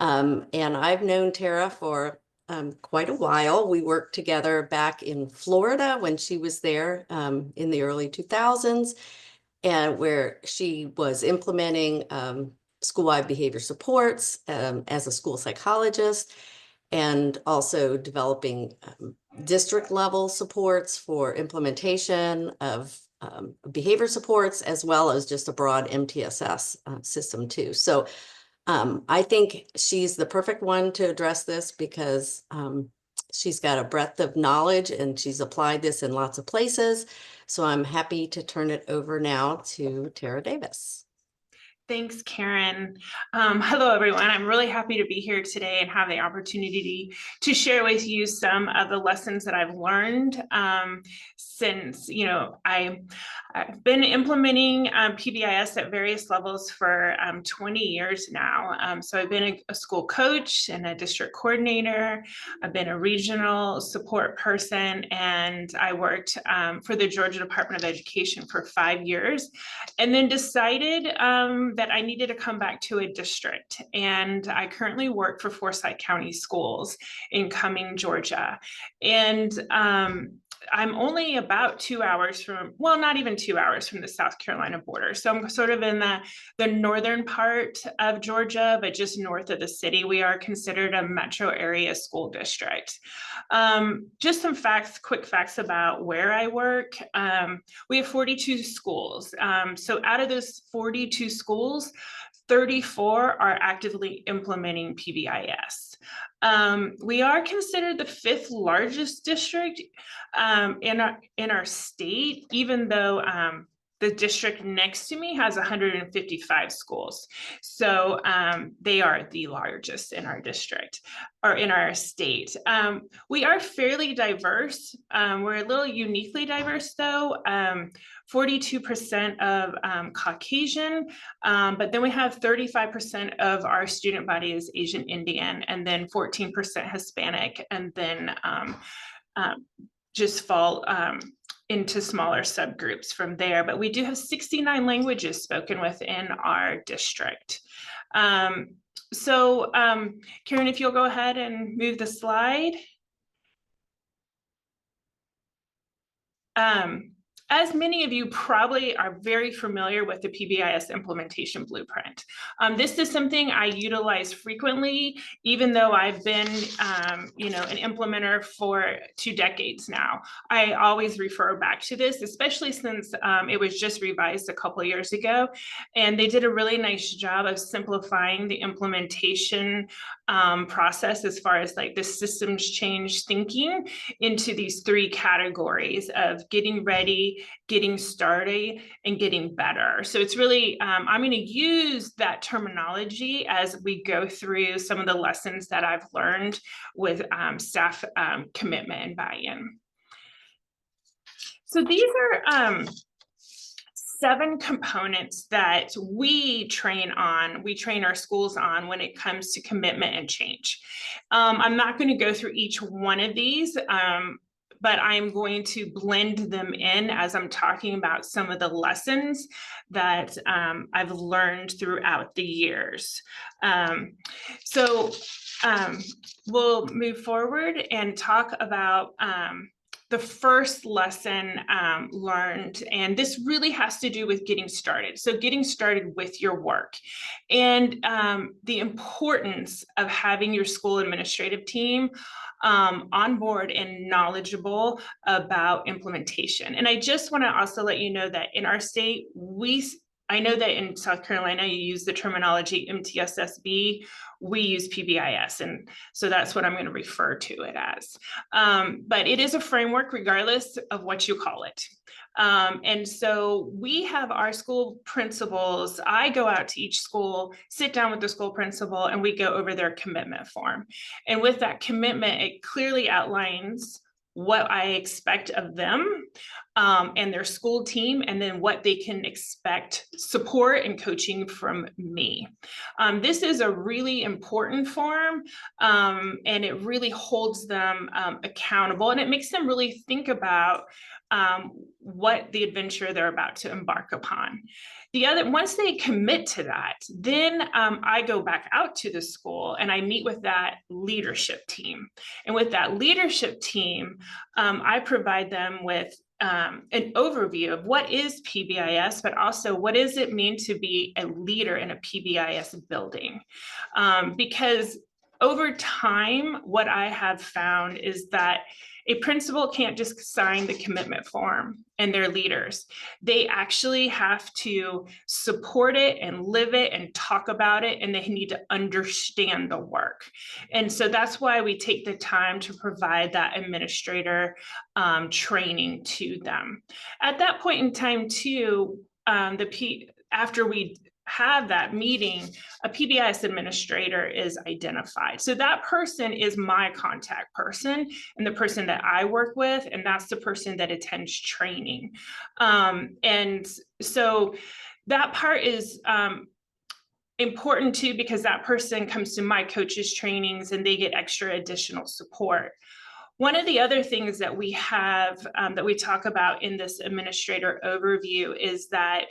And I've known Tara for quite a while. We worked together back in Florida when she was there in the early 2000s, and where she was implementing school-wide behavior supports as a school psychologist, and also developing district level supports for implementation of behavior supports, as well as just a broad MTSS system too. So I think she's the perfect one to address this because she's got a breadth of knowledge and she's applied this in lots of places. So I'm happy to turn it over now to Tara Davis. Thanks, Karen. Hello, everyone. I'm really happy to be here today and have the opportunity to share with you some of the lessons that I've learned since, I've been implementing PBIS at various levels for 20 years now. So I've been a school coach and a district coordinator. I've been a regional support person, and I worked for the Georgia Department of Education for 5 years, and then decided that I needed to come back to a district. And I currently work for Forsyth County Schools in Cumming, Georgia. And I'm only about 2 hours from, well, not even 2 hours from the South Carolina border. So I'm sort of in the northern part of Georgia, but just north of the city. We are considered a metro area school district. Just some facts, quick facts about where I work. We have 42 schools. So out of those 42 schools, 34 are actively implementing PBIS. We are considered the 5th largest district in our state, even though the district next to me has 155 schools. So they are the largest in our district or in our state. We are fairly diverse. We're a little uniquely diverse though. 42% of Caucasian, but then we have 35% of our student body is Asian Indian, and then 14% Hispanic, and then just fall into smaller subgroups from there. But we do have 69 languages spoken within our district. Karen, if you'll go ahead and move the slide. As many of you probably are very familiar with the PBIS implementation blueprint. This is something I utilize frequently, even though I've been, an implementer for 2 decades now. I always refer back to this, especially since it was just revised a couple of years ago. And they did a really nice job of simplifying the implementation process as far as like the systems change thinking into these 3 categories of getting ready, getting started, and getting better. So it's really, I'm going to use that terminology as we go through some of the lessons that I've learned with staff commitment and buy-in. So these are 7 components that we train our schools on when it comes to commitment and change. I'm not going to go through each one of these, but I'm going to blend them in as I'm talking about some of the lessons that I've learned throughout the years. We'll move forward and talk about the first lesson learned, and this really has to do with getting started. So getting started with your work and the importance of having your school administrative team on board and knowledgeable about implementation. And I just want to also let you know that in our state, I know that in South Carolina, you use the terminology MTSS-B, we use PBIS. And so that's what I'm going to refer to it as. But it is a framework regardless of what you call it. And so we have our school principals. I go out to each school, sit down with the school principal, and we go over their commitment form. And with that commitment, it clearly outlines what I expect of them and their school team, and then what they can expect support and coaching from me. This is a really important form, and it really holds them accountable, and it makes them really think about what the adventure they're about to embark upon. Once they commit to that, then I go back out to the school and I meet with that leadership team. And with that leadership team, I provide them with an overview of what is PBIS, but also what does it mean to be a leader in a PBIS building? Because over time, what I have found is that a principal can't just sign the commitment form and their leaders. They actually have to support it and live it and talk about it, and they need to understand the work. And so that's why we take the time to provide that administrator training to them. At that point in time too, after we have that meeting, a PBIS administrator is identified. So that person is my contact person and the person that I work with, and that's the person that attends training. And so that part is important too, because that person comes to my coaches trainings and they get extra additional support. One of the other things that we have that we talk about in this administrator overview is that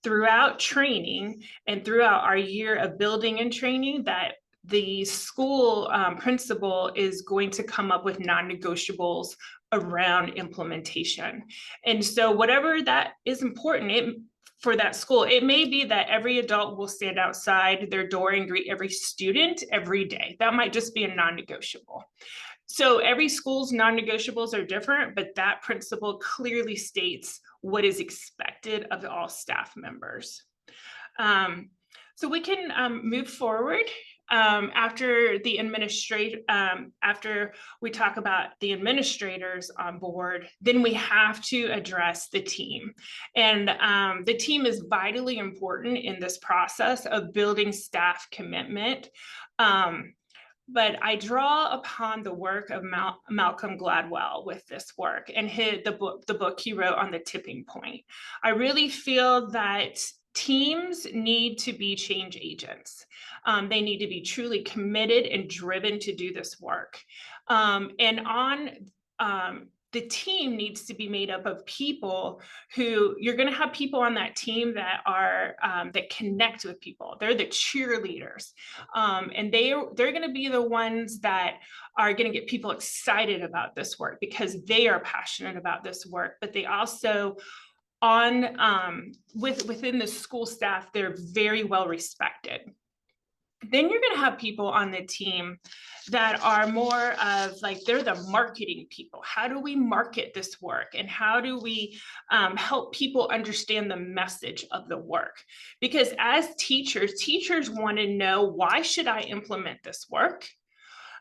throughout training and throughout our year of building and training, that the school principal is going to come up with non-negotiables around implementation. And so whatever that is important, for that school, it may be that every adult will stand outside their door and greet every student every day. That might just be a non-negotiable. So every school's non-negotiables are different, but that principle clearly states what is expected of all staff members. So we can move forward after the after we talk about the administrators on board, then we have to address the team. And the team is vitally important in this process of building staff commitment. But I draw upon the work of Malcolm Gladwell with this work and the book he wrote on the tipping point. I really feel that teams need to be change agents. They need to be truly committed and driven to do this work. The team needs to be made up of people who you're going to have people on that team that are that connect with people. They're the cheerleaders, and they're going to be the ones that are going to get people excited about this work because they are passionate about this work. But they also within the school staff, they're very well respected. Then you're going to have people on the team that are more of like, they're the marketing people. How do we market this work? And how do we help people understand the message of the work? Because as teachers want to know, why should I implement this work?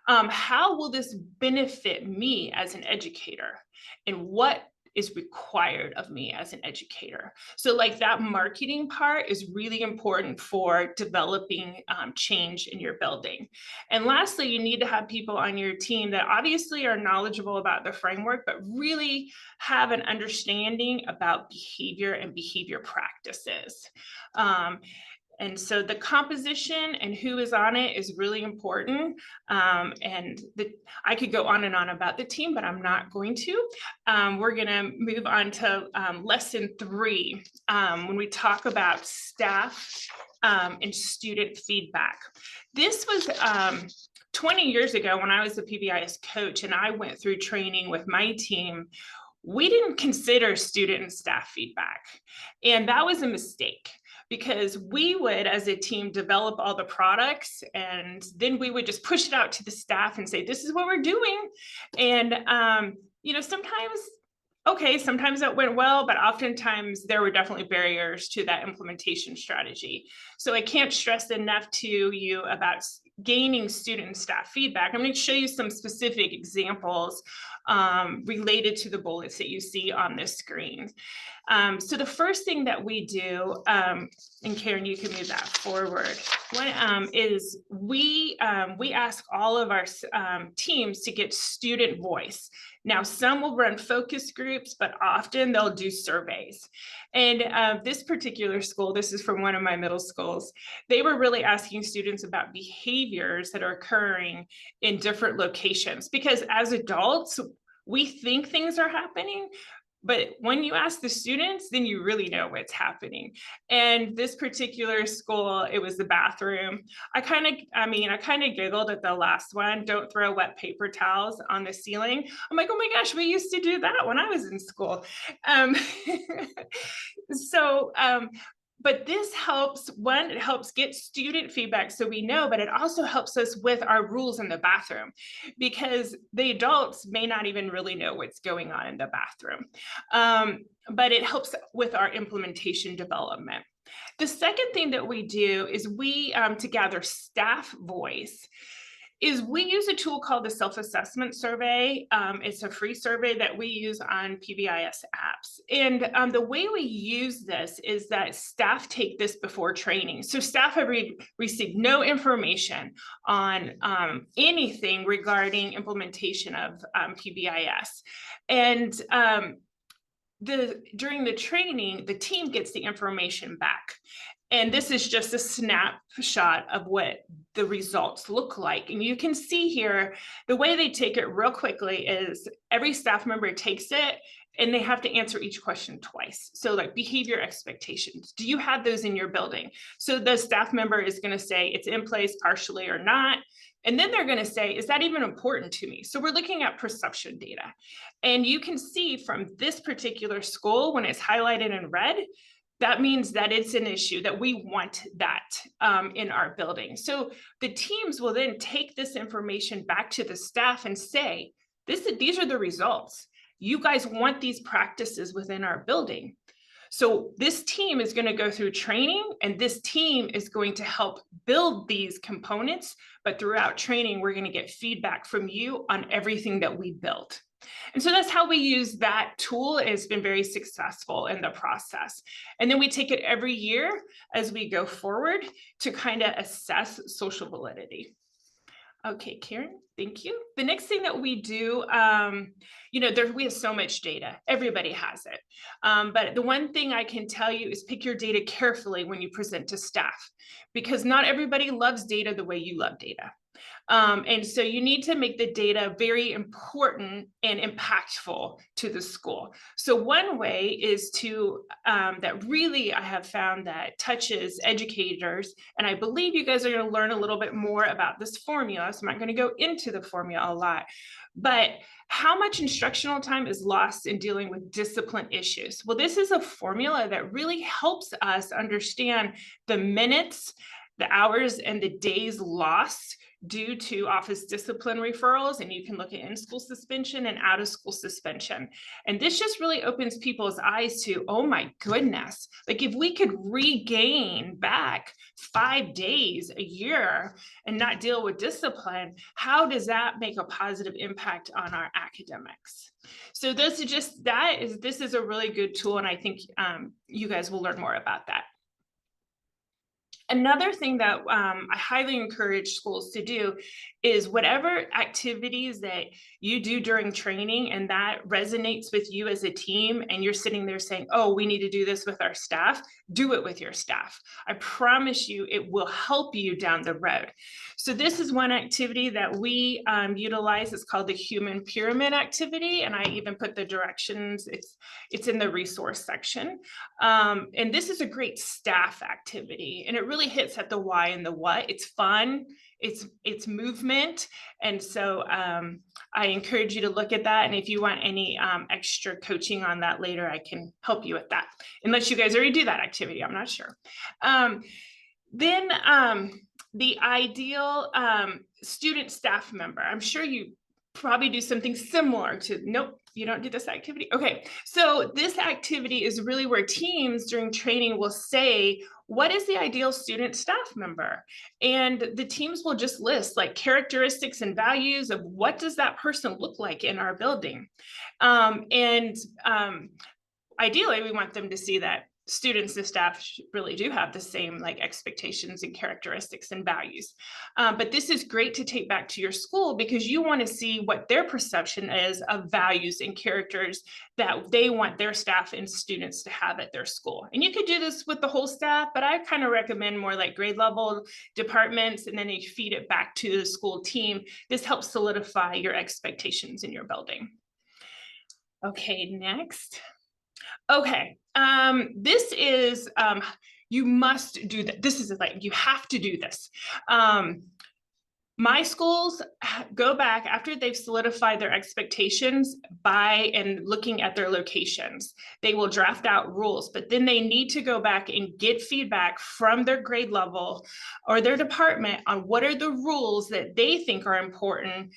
How will this benefit me as an educator? And what is required of me as an educator? So like that marketing part is really important for developing change in your building. And lastly, you need to have people on your team that obviously are knowledgeable about the framework, but really have an understanding about behavior and behavior practices. And so the composition and who is on it is really important. I could go on and on about the team, but I'm not going to. We're going to move on to lesson 3 when we talk about staff and student feedback. This was 20 years ago when I was a PBIS coach and I went through training with my team. We didn't consider student and staff feedback, and that was a mistake. Because we would, as a team, develop all the products and then we would just push it out to the staff and say, this is what we're doing. And, sometimes that went well, but oftentimes there were definitely barriers to that implementation strategy. So I can't stress enough to you about gaining student and staff feedback. I'm going to show you some specific examples related to the bullets that you see on this screen. So the first thing that we do, and Karen, you can move that forward, is we ask all of our teams to get student voice. Now, some will run focus groups, but often they'll do surveys. And this particular school, this is from one of my middle schools, they were really asking students about behaviors that are occurring in different locations. Because as adults, we think things are happening, But when you ask the students, then you really know what's happening. And this particular school, it was the bathroom. I kind of giggled at the last one. Don't throw wet paper towels on the ceiling. I'm like, oh my gosh, we used to do that when I was in school. Um, so, but this helps, one, it helps get student feedback so we know, but it also helps us with our rules in the bathroom, because the adults may not even really know what's going on in the bathroom. But it helps with our implementation development. The second thing that we do is we, to gather staff voice, is we use a tool called the self-assessment survey. It's a free survey that we use on PBIS apps. And the way we use this is that staff take this before training. So staff have received no information on anything regarding implementation of PBIS. And during the training, the team gets the information back. And this is just a snapshot of what the results look like. And you can see here, the way they take it real quickly is every staff member takes it and they have to answer each question twice. So like behavior expectations, do you have those in your building? So the staff member is going to say it's in place partially or not. And then they're going to say, is that even important to me? So we're looking at perception data. And you can see from this particular school, when it's highlighted in red, that means that it's an issue, that we want that in our building. So the teams will then take this information back to the staff and say, these are the results. You guys want these practices within our building. So this team is going to go through training, and this team is going to help build these components. But throughout training, we're going to get feedback from you on everything that we built. And so that's how we use that tool. It's been very successful in the process. And then we take it every year as we go forward to kind of assess social validity. Okay, Karen, thank you. The next thing that we do, we have so much data. Everybody has it. But the one thing I can tell you is pick your data carefully when you present to staff, because not everybody loves data the way you love data. And so you need to make the data very important and impactful to the school. So one way is to, that really I have found that touches educators, and I believe you guys are going to learn a little bit more about this formula, so I'm not going to go into the formula a lot, but how much instructional time is lost in dealing with discipline issues? Well, this is a formula that really helps us understand the minutes, the hours, and the days lost due to office discipline referrals. And you can look at in-school suspension and out-of-school suspension. And this just really opens people's eyes to, oh my goodness, like if we could regain back 5 days a year and not deal with discipline, how does that make a positive impact on our academics? So this is a really good tool, and I think you guys will learn more about that. Another thing that I highly encourage schools to do is whatever activities that you do during training and that resonates with you as a team, and you're sitting there saying, oh, we need to do this with our staff, do it with your staff. I promise you it will help you down the road. So this is one activity that we utilize. It's called the human pyramid activity, and I even put the directions. It's in the resource section. And this is a great staff activity, and it really hits at the why and the what. It's fun, it's movement. And so I encourage you to look at that. And if you want any extra coaching on that later, I can help you with that. Unless you guys already do that activity, I'm not sure. Then the ideal student staff member, I'm sure you probably do something similar to, nope, you don't do this activity. Okay, so this activity is really where teams during training will say, what is the ideal student staff member? And the teams will just list like characteristics and values of what does that person look like in our building. Ideally, we want them to see that students and staff really do have the same like expectations and characteristics and values. But this is great to take back to your school, because you want to see what their perception is of values and characters that they want their staff and students to have at their school. And you could do this with the whole staff, but I kind of recommend more like grade level departments, and then you feed it back to the school team. This helps solidify your expectations in your building. Okay, next. Okay, this is, you must do that. This is like, you have to do this. My schools go back after they've solidified their expectations by and looking at their locations. They will draft out rules, but then they need to go back and get feedback from their grade level or their department on what are the rules that they think are important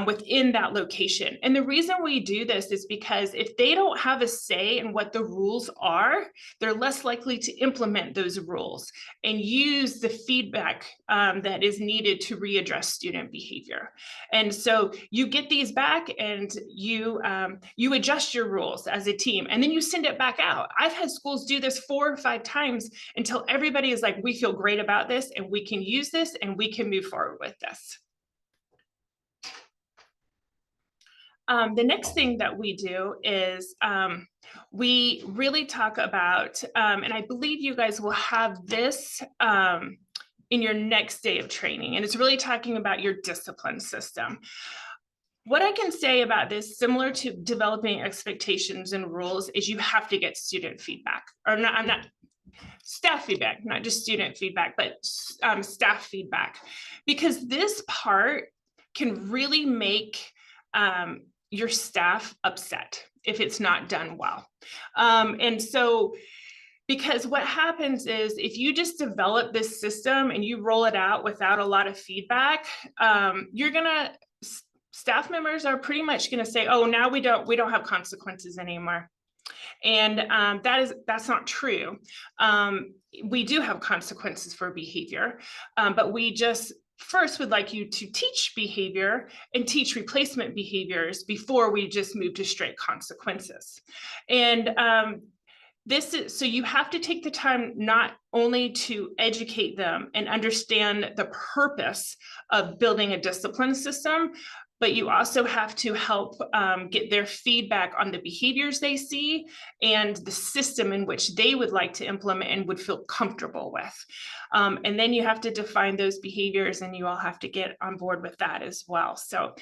within that location. And the reason we do this is because if they don't have a say in what the rules are, they're less likely to implement those rules and use the feedback that is needed to readdress student behavior. And so you get these back and you adjust your rules as a team, and then you send it back out. I've had schools do this 4 or 5 times until everybody is like, we feel great about this and we can use this and we can move forward with this. The next thing that we do is we really talk about, and I believe you guys will have this in your next day of training, and it's really talking about your discipline system. What I can say about this, similar to developing expectations and rules, is you have to get student feedback, or not, I'm not, staff feedback, not just student feedback, but staff feedback, because this part can really make your staff upset if it's not done well. And so, because what happens is if you just develop this system and you roll it out without a lot of feedback, staff members are pretty much gonna say, oh, now we don't have consequences anymore. And that's not true. We do have consequences for behavior, but we just first would like you to teach behavior and teach replacement behaviors before we just move to straight consequences. And this is, so you have to take the time not only to educate them and understand the purpose of building a discipline system, but you also have to help get their feedback on the behaviors they see and the system in which they would like to implement and would feel comfortable with. And then you have to define those behaviors, and you all have to get on board with that as well. So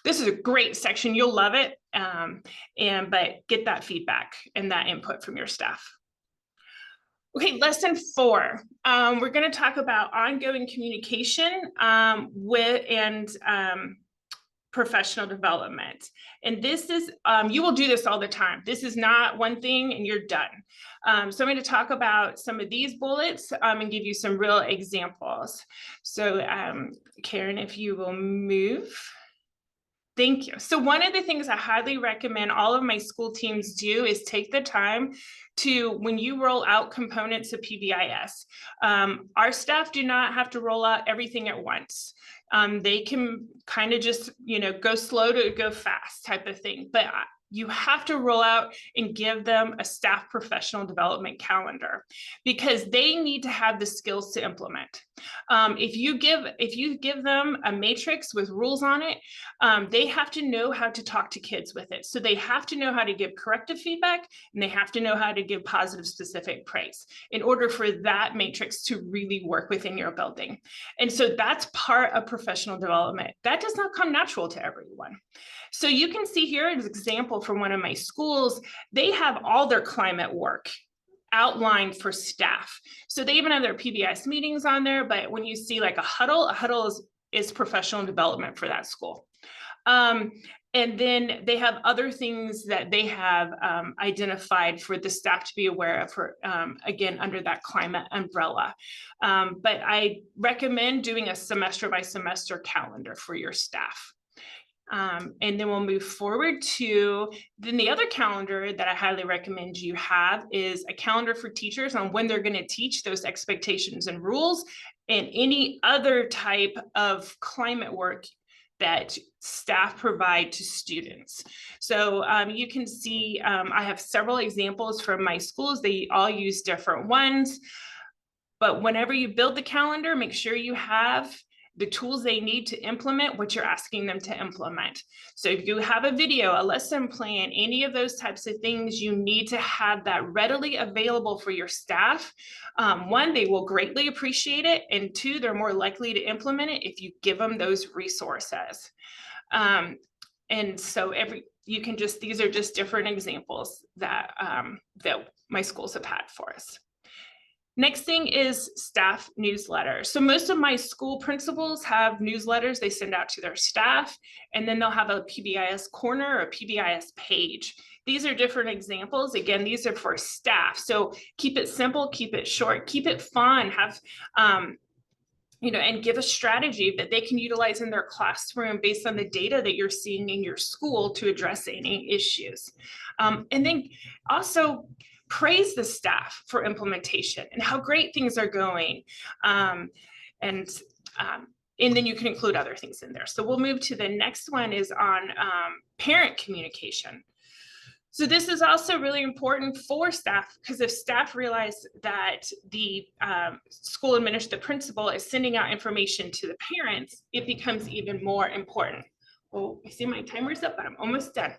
this is a great section. You'll love it. But get that feedback and that input from your staff. Okay, lesson 4. We're going to talk about ongoing communication with professional development. And this is, you will do this all the time. This is not one thing and you're done. So I'm going to talk about some of these bullets and give you some real examples. So Karen, if you will move. Thank you. So one of the things I highly recommend all of my school teams do is take the time to, when you roll out components of PBIS, our staff do not have to roll out everything at once. They can kind of just, go slow to go fast type of thing. But you have to roll out and give them a staff professional development calendar, because they need to have the skills to implement. If you give them a matrix with rules on it, they have to know how to talk to kids with it. So they have to know how to give corrective feedback, and they have to know how to give positive specific praise in order for that matrix to really work within your building. And so that's part of professional development. That does not come natural to everyone. So you can see here an example from one of my schools. They have all their climate work outlined for staff. So they even have their PBIS meetings on there, but when you see like a huddle is professional development for that school. And then they have other things that they have identified for the staff to be aware of, for, again, under that climate umbrella. But I recommend doing a semester by semester calendar for your staff. And then we'll move forward to, then the other calendar that I highly recommend you have is a calendar for teachers on when they're going to teach those expectations and rules and any other type of climate work that staff provide to students. So you can see I have several examples from my schools. They all use different ones. But whenever you build the calendar, make sure you have the tools they need to implement what you're asking them to implement. So if you have a video, a lesson plan, any of those types of things, you need to have that readily available for your staff. 1, they will greatly appreciate it. And 2, they're more likely to implement it if you give them those resources. And so these are just different examples that that my schools have had for us. Next thing is staff newsletters. So most of my school principals have newsletters they send out to their staff, and then they'll have a PBIS corner or a PBIS page. These are different examples. Again, these are for staff. So keep it simple, keep it short, keep it fun, have and give a strategy that they can utilize in their classroom based on the data that you're seeing in your school to address any issues. And then also praise the staff for implementation and how great things are going. And then you can include other things in there. So we'll move to the next one is on parent communication. So this is also really important for staff, because if staff realize that the the principal is sending out information to the parents, it becomes even more important. Oh, I see my timer's up, but I'm almost done.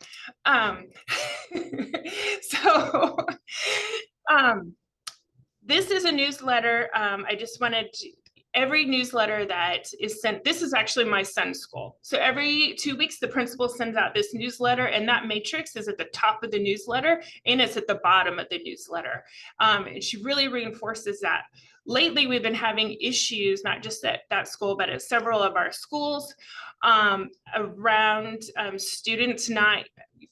This is a newsletter. I just wanted every newsletter that is sent, this is actually my son's school. So every 2 weeks, the principal sends out this newsletter, and that matrix is at the top of the newsletter and it's at the bottom of the newsletter. And she really reinforces that. Lately, we've been having issues, not just at that school, but at several of our schools around students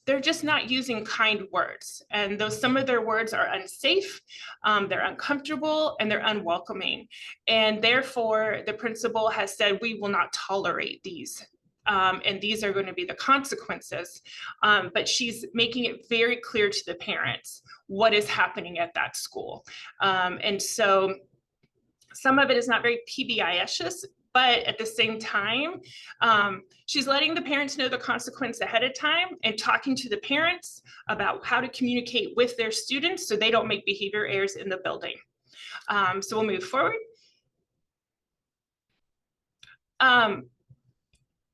they're just not using kind words. And though some of their words are unsafe, they're uncomfortable, and they're unwelcoming. And therefore, the principal has said, we will not tolerate these. And these are going to be the consequences. But she's making it very clear to the parents what is happening at that school. And so some of it is not very PBIS-ish, but at the same time, she's letting the parents know the consequence ahead of time and talking to the parents about how to communicate with their students so they don't make behavior errors in the building. So we'll move forward.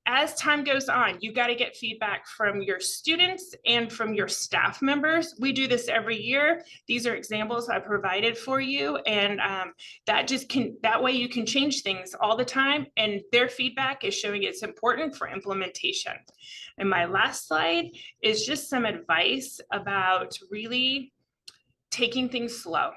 As time goes on, you got to get feedback from your students and from your staff members. We do this every year. These are examples I provided for you, and that way you can change things all the time, and their feedback is showing it's important for implementation. And my last slide is just some advice about really taking things slow.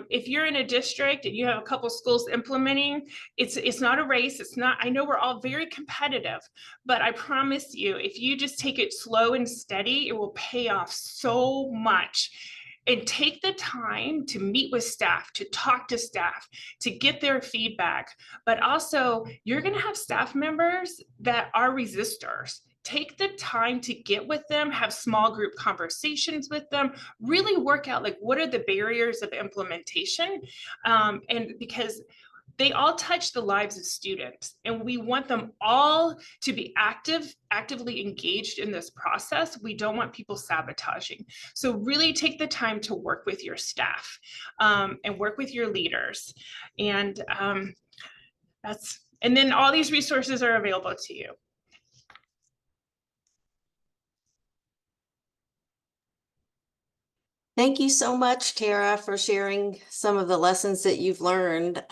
If you're in a district and you have a couple schools implementing, it's not a race. It's not, I know we're all very competitive, but I promise you, if you just take it slow and steady, it will pay off so much. And take the time to meet with staff, to talk to staff, to get their feedback. But also, you're going to have staff members that are resistors. Take the time to get with them, have small group conversations with them, really work out like what are the barriers of implementation. And because they all touch the lives of students, and we want them all to be actively engaged in this process. We don't want people sabotaging. So really take the time to work with your staff and work with your leaders. And and then all these resources are available to you. Thank you so much, Tara, for sharing some of the lessons that you've learned.